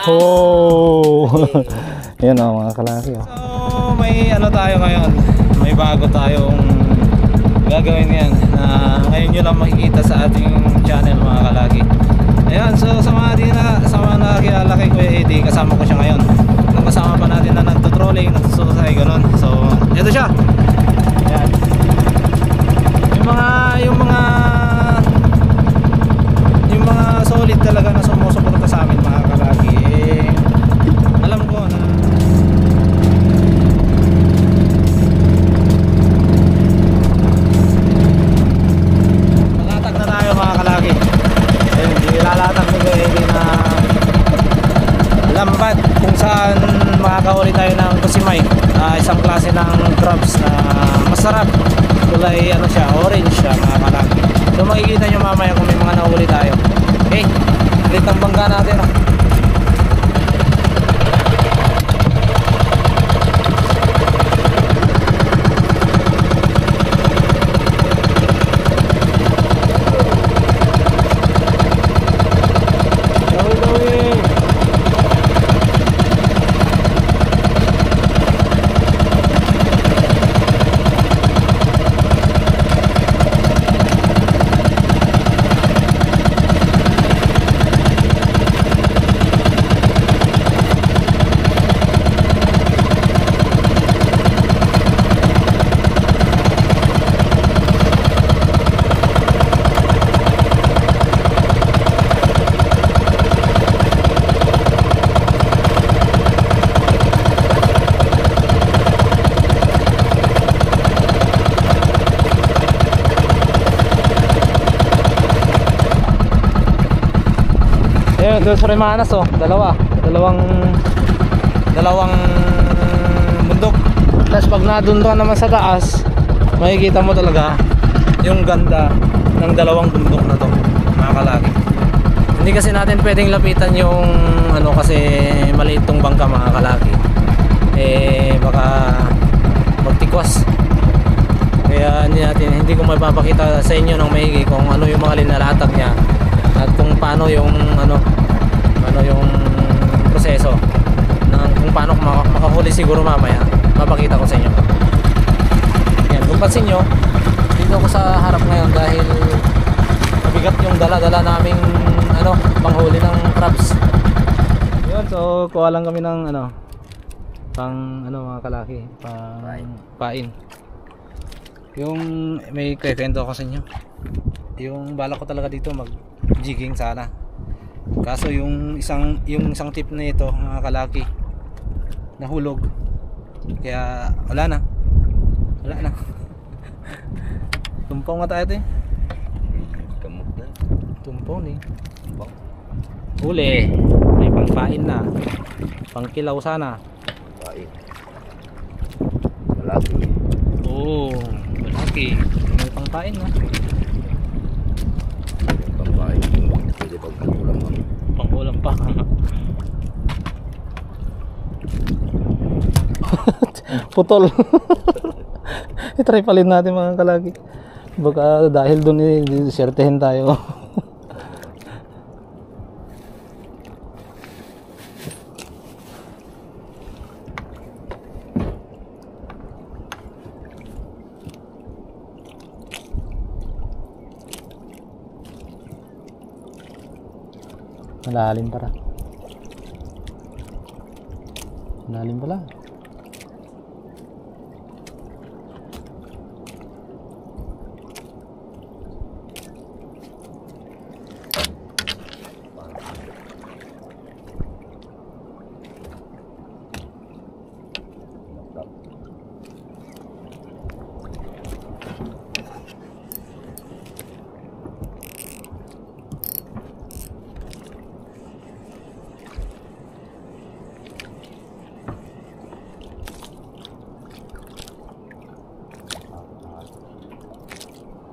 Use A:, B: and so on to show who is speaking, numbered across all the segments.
A: Oh! Yan o mga kalaki oh.
B: So may ano tayo ngayon, may bago tayong gagawin yan na ngayon nyo lang makikita sa ating channel mga kalaki. Ayan, so sa mga nakakilala kay Kuya Eddie, kasama ko siya ngayon. Nung kasama pa natin na nagtutrolling, nagsususay gano'n. So ito siya. Ayan. Yung mga solid talaga na sumusuporta sa amin mga kalaki, eh, alam ko na malatag na tayo mga kalaki. Ayun, nilalatag ni Kuya Eddie na lambat kung saan makakahuli tayo ng kusimay, isang klase ng crabs na masarap, kulay ano siya, orange siya mga kalaki. So makikita nyo mamaya kung may mga nahuli tayo. Okay, ulit ang bangga natin oh. Doon sa Remanas oh, dalawang bundok. Tapos pag nadun ka naman sa taas, makikita mo talaga yung ganda ng dalawang bundok na to mga kalaki. Hindi kasi natin pwedeng lapitan yung ano kasi maliit tong bangka mga kalaki, eh baka magtikwas. Kaya hindi ko mapapakita sa inyo ng maigi kung ano yung mga linalatag niya at kung paano yung yung proseso ng kung paano makahuli. Siguro mamaya mapakita ko sa inyo. Yan, kung pansin nyo, dito ako sa harap ngayon dahil mabigat yung dala-dala naming panghuli ng crabs. Yun, so kuha lang kami ng pang mga kalaki, pain. Yung may kwento ako sa inyo, yung bala ko talaga dito mag jigging sana, kaso yung isang tip na ito mga kalaki nahulog, kaya wala na tumpaw nga tayo ito eh, tumpaw ni huli, may pangpain na, pangkilaw sana,
C: malaki.
B: Oo, malaki, may pangpain na,
C: Pwede pang
B: pangulam pa.
A: Putol. I-try palin natin mga kalaki, baka dahil doon disertehin tayo. Malalim pala. Malalim pala.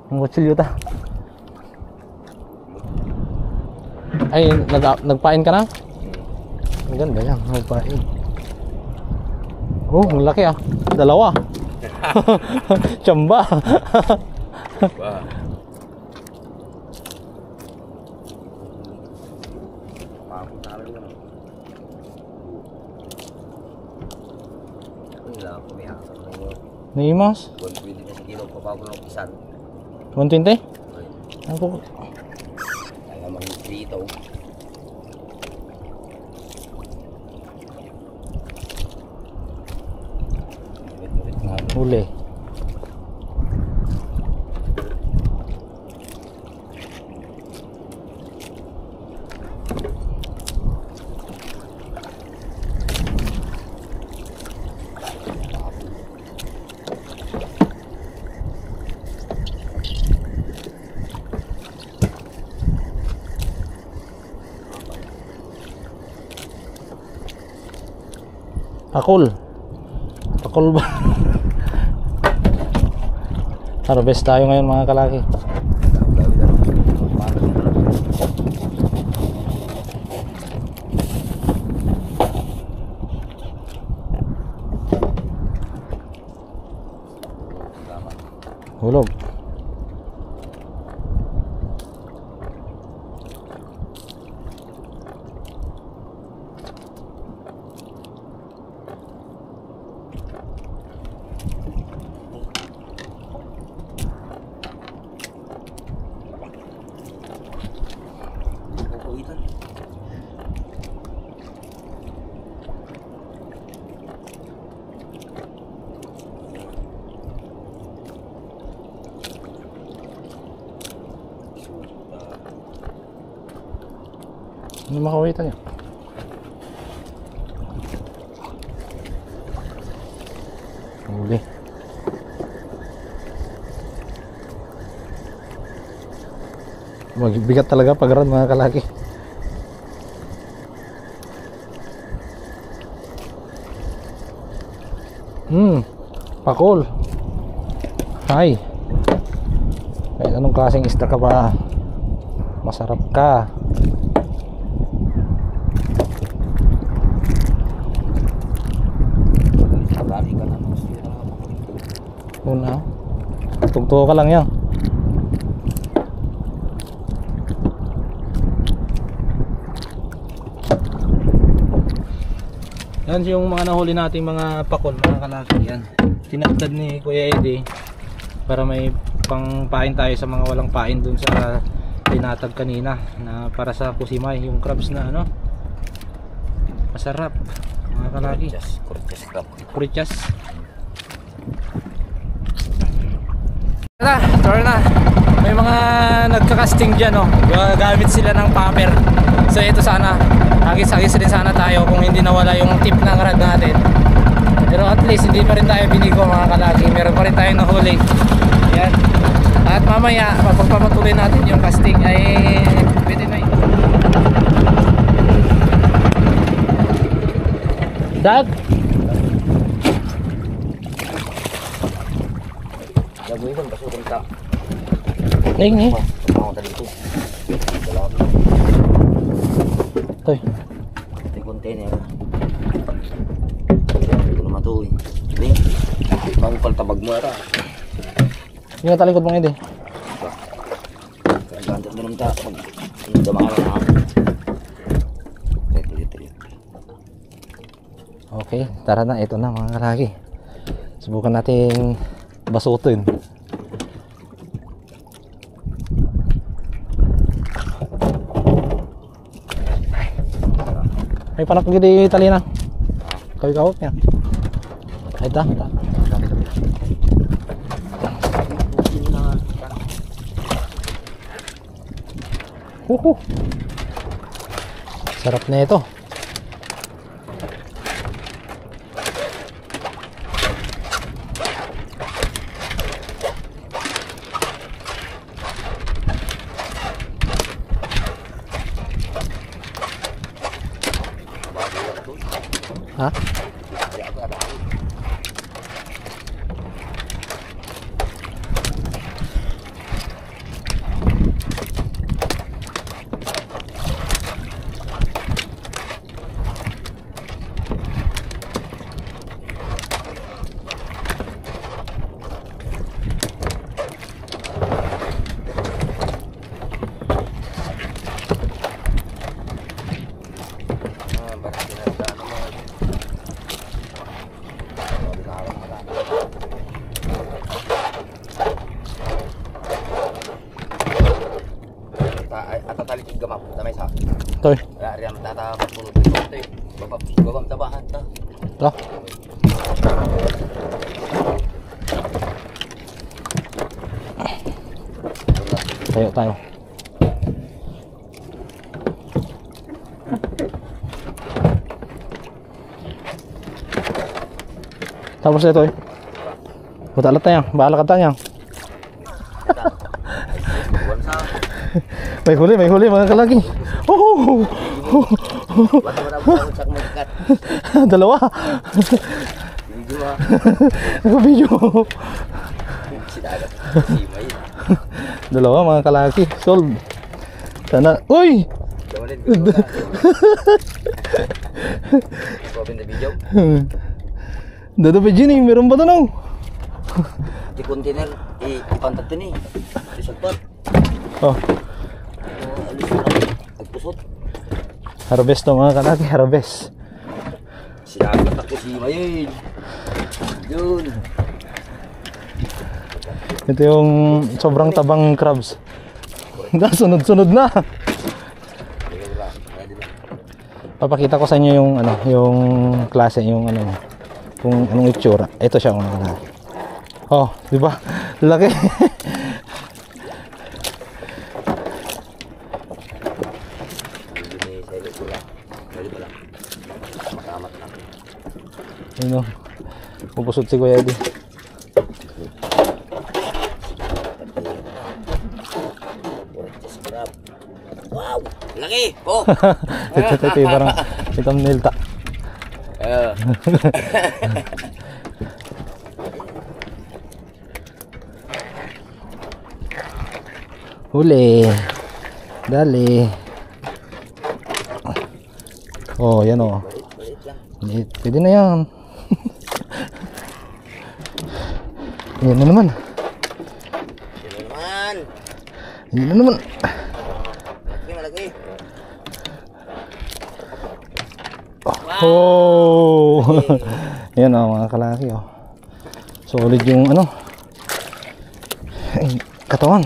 A: Ang kutsilyo ta. Ay, nagpain ka na? Ang ganda yan, nagpain. Oh, ang laki ah. Dalawa. Tsamba. Nimas?
C: 120 na sa kilo papago ng isan.
A: 120? Ako.
C: Kaya naman dito.
A: Huli. Pakul. Pakul ba? Harvest tayo ngayon mga kalaki. Hulog. Ano makawitan niya? Huli. Magbigat talaga pag run mga kalaki. Pakul. Hi. Kahit anong klaseng isda ka ba, masarap ka. Una, tugtuo ka lang yan. Yan yung mga nahuli nating mga pakol mga kalaki. Yan, tinagtad ni Kuya Eddie para may pangpain tayo sa mga walang pain dun sa tinatag kanina na para sa kusimay, yung crabs na ano, masarap mga kalaki. Kurichas. Tara na. May mga nagka-casting dyan, oh. Gamit sila ng paper. So ito sana, hagis-hagis rin sana tayo kung hindi nawala yung tip ng rod natin. Pero at least hindi pa rin tayo binigo mga kalaki. Meron pa rin tayong nahuli. Yan. At mamaya, pagpapatuloy natin yung casting ay pwede na yun. Dag!
C: Gagawin ko, basukin ka.
A: Ning.
C: Ako tali ito.
A: Toy.
C: Ito yung container. Ito naman ito eh. Ning, bago paltabag mo ata.
A: Yung talikod mong Eddie.
C: Kagantag mo naman ita. Pag damahan na.
A: Okay, tara na. Ito na mga kalaki. Subukan natin basutin. Ay panak gidi tali na. Kawik-kawik niya. Ay ta. Sarap na ito. Ha?
C: talikid gamap. Tamay sa.
B: Toy.
C: Wala riyan matatapos puno ito eh. Babam tabahan ta.
B: Ito. Tayo tayo. Tapos ito eh. Mutalat tayo. Bahala ka tayo.
C: Buwan sa.
B: May huli mga kalaki. Oh!
C: Basta wala sa magkat.
B: Dalawa.
C: Video ha.
B: Naka-video.
C: Sinagat. Simay.
B: Dalawa mga kalaki. Sold. Sana. Uy!
C: Dawalin ko. Open the video.
B: Dado pa Ginny, meron ba tanong?
C: Di container, ipantat din eh. Isalpat.
B: Oh,
C: Alis na lang. Nagpusot.
B: harvest to mga kalaki, harvest.
C: Sinagat ako si Mayin. Yun.
B: Ito yung sobrang tabang crabs. Sunod-sunod na. Papakita ko sa inyo yung ano, yung klase, yung ano, kung anong itsura. Ito siya mga kalaki. Oh, di ba? Laki. Ano? Pupusot si Kuya Eddie.
C: Wow! Laki! Oh!
B: Ito parang itong nilta. Huli. Dali. Oh, yan oh. Pwede na yan. Yan na naman. Yan na naman.
C: Malaki.
B: Oh. Yan oh mga kalaki oh. Solid yung ano. Ay, katawan.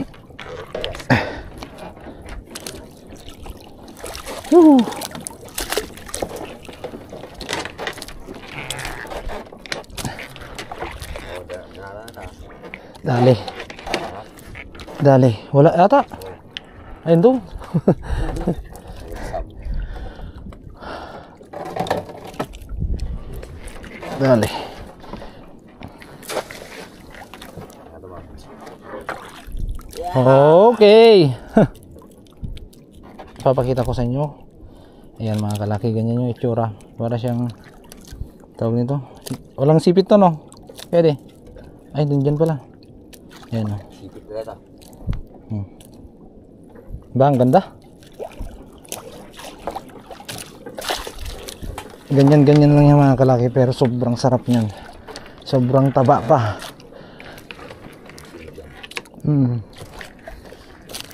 B: Dali. Dali. Wala yata. Ayun doon. Dali. Okay. Papakita ko sa inyo. Ayan mga kalaki, ganyan yung itsura. Para siyang tawag nito. Walang sipit to no? Pwede. Ay, dun pala. Ayan o.
C: Sipit na ito.
B: Ba, ang ganda. Ganyan-ganyan lang yung mga kalaki, pero sobrang sarap niyan. Sobrang taba pa.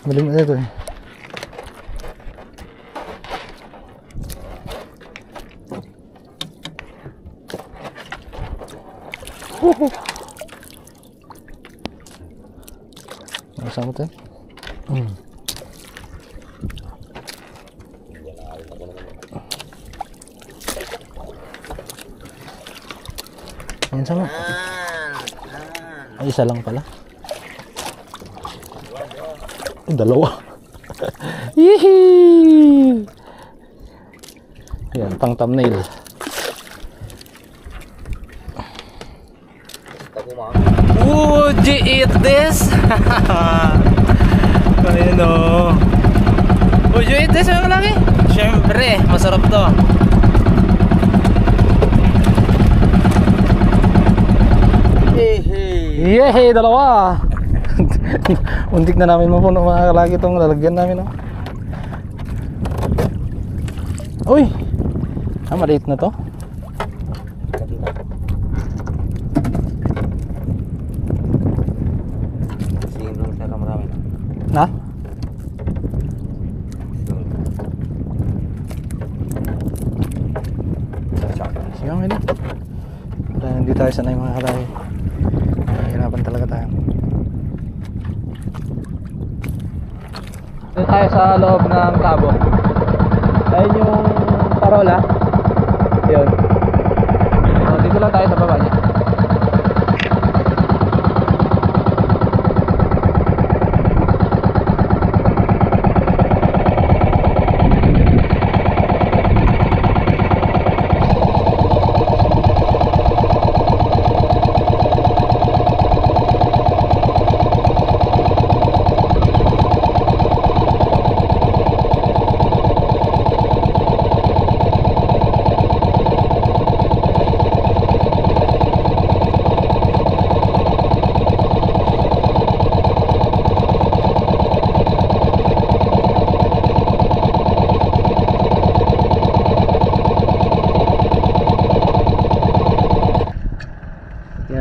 B: Malimit ito eh. Masama ito eh. Yan sama. Ay, isa lang pala. Dalawa. Yee! Yan, pang thumbnail. Would you eat this? Ayun o. Would you eat this mga kalaki? Siyempre, masarap to. Yehey, dalawa. Untik na namin mapuno mga kalaki itong lalagyan namin oh. Uy, maliit na to. Na? Sige nga din. Hindi tayo sanay mga kalaki. Hirapan talaga tayo. Dito tayo sa loob ng tabo. Ayun yung parola. Yun. So, dito lang tayo sa baba niya.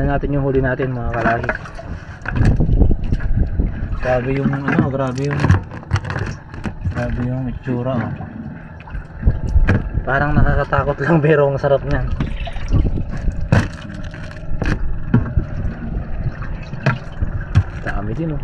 B: Natin yung huli natin mga kalagi. Grabe yung ano, grabe yung itsura oh. Parang nakakatakot lang pero ang sarap niyan. Dami din oh.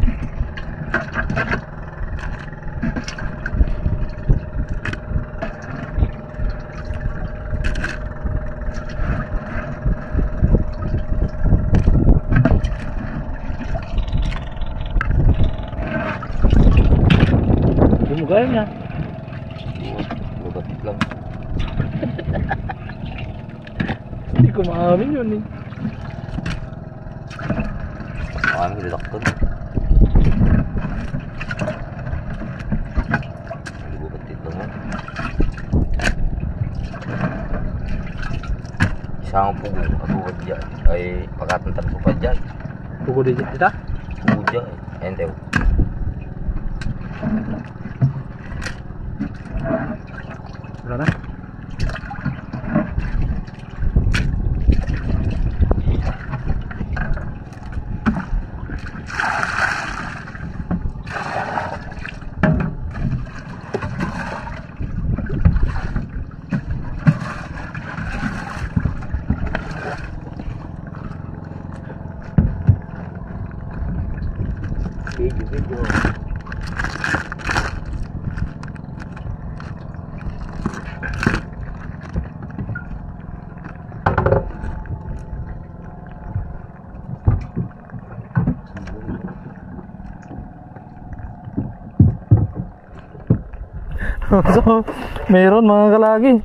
B: Gaya niya.
C: Lugat lang.
B: Hindi ko maamin yun eh.
C: Maraming nilakton. Lugat dito mo. Isang pugo katulad dyan. Ay pagkatantan ko pa dyan.
B: Pugo din kita?
C: Pugo dyan. Ente.
B: Wala na.
C: Video.
B: So, meron mga kalagi.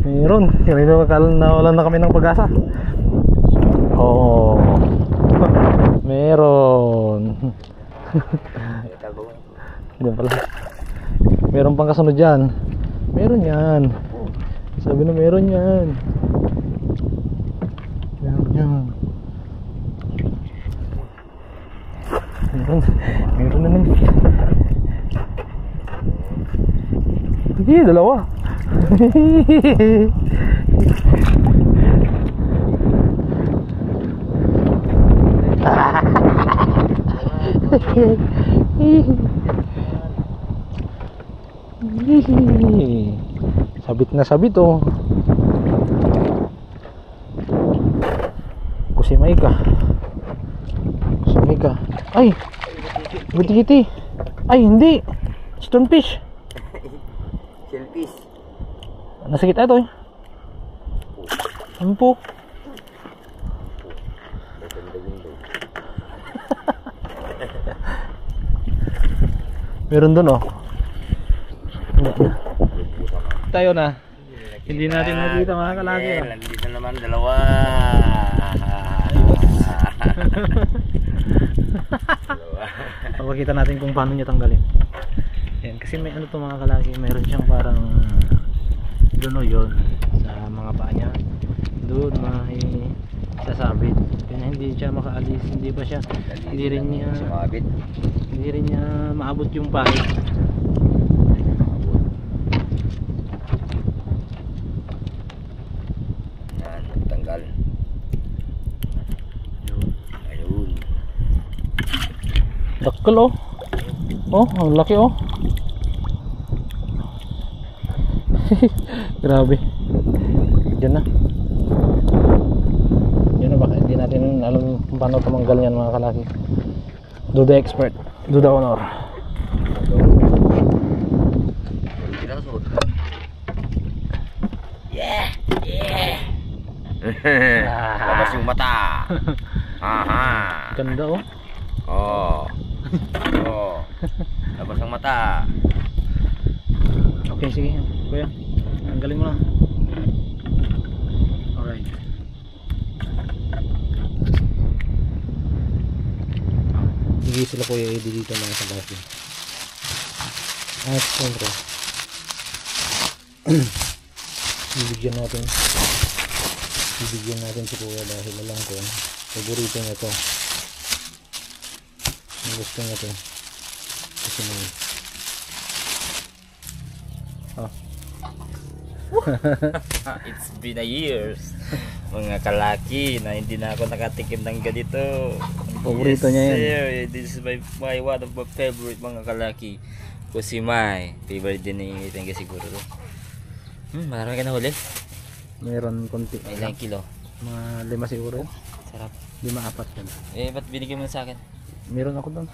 B: Meron. Kanina nawalan na kami ng pag-asa. Oh. Meron. Diyan pala. Meron pang kasunod dyan. Meron yan. Sabi na meron yan. Meron yan. Meron na naman. Sige, dalawa. Sabit na sabit oh. Kusimay ka. Kusimay ka. Ay! Giti-giti. Ay, hindi. Stonefish.
C: Shellfish.
B: Nasa kita ito eh. Ampo. Meron dun oh. Tayo na. Hindi natin nakita mga kalagi.
C: Nandito naman dalawa.
B: Papakita natin kung paano niya tanggalin. Yan, kasi may ano to mga kalagi. Meron siyang parang doon o yun sa mga paa niya. Doon may sasabit. Kaya hindi siya makaalis. Hindi pa siya. Hindi rin niya maabot yung pahit.
C: Yan, tanggal. Ayun.
B: Dakkel oh. Oh, ang laki oh. Grabe. Diyan na. Diyan na, baka hindi natin alam kung paano tumanggal yan mga kalaki. Do the expert. Do the honor.
C: Piraso. Labas yung mata. Aha.
B: Ganda oh.
C: Oh. Oh. Labas ang mata.
B: Okay, sige. Kuya, ang galing mo lang. Alright. Hindi sila Kuya Eddie dito mga kabasi. Siyempre. Bibigyan natin si Kuya dahil alam ko paborito niya to. Ang gusto niya to kasi may
C: It's been a years. Mga kalaki na hindi na ako nakatikim ng ganito.
B: Paborito niya yan.
C: Sir. This is my one of my favorite mga kalaki. Kusimay. Favorite din ni Tenga siguro. Marami ka na huli.
B: meron konti.
C: May ilang kilo.
B: Mga 5 siguro.
C: Sarap.
B: 5-4 yan.
C: Ba't binigyan mo sa akin?
B: Meron ako doon.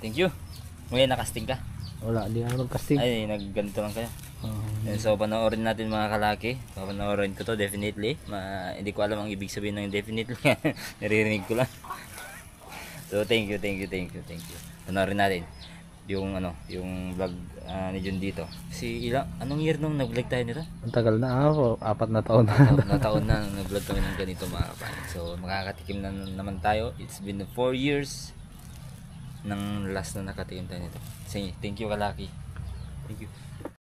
C: Thank you. Ngayon nakasting ka.
B: Wala, di ako nag-casting.
C: Ay, nagganito lang kayo. So panoorin natin mga kalaki. Panoorin ko to definitely. Hindi ko alam ang ibig sabihin ng definitely. Naririnig ko lang. So thank you. Panoorin natin yung yung vlog ni Jun dito. Anong year nung nag-vlog tayo nito?
B: Ang tagal na ako, 4 na taon na.
C: Taon na nag-vlog kami ng ganito mga kapayan. So makakatikim na naman tayo. It's been 4 years ng last na nakatikim tayo nito. Sige, thank you kalaki. Thank you.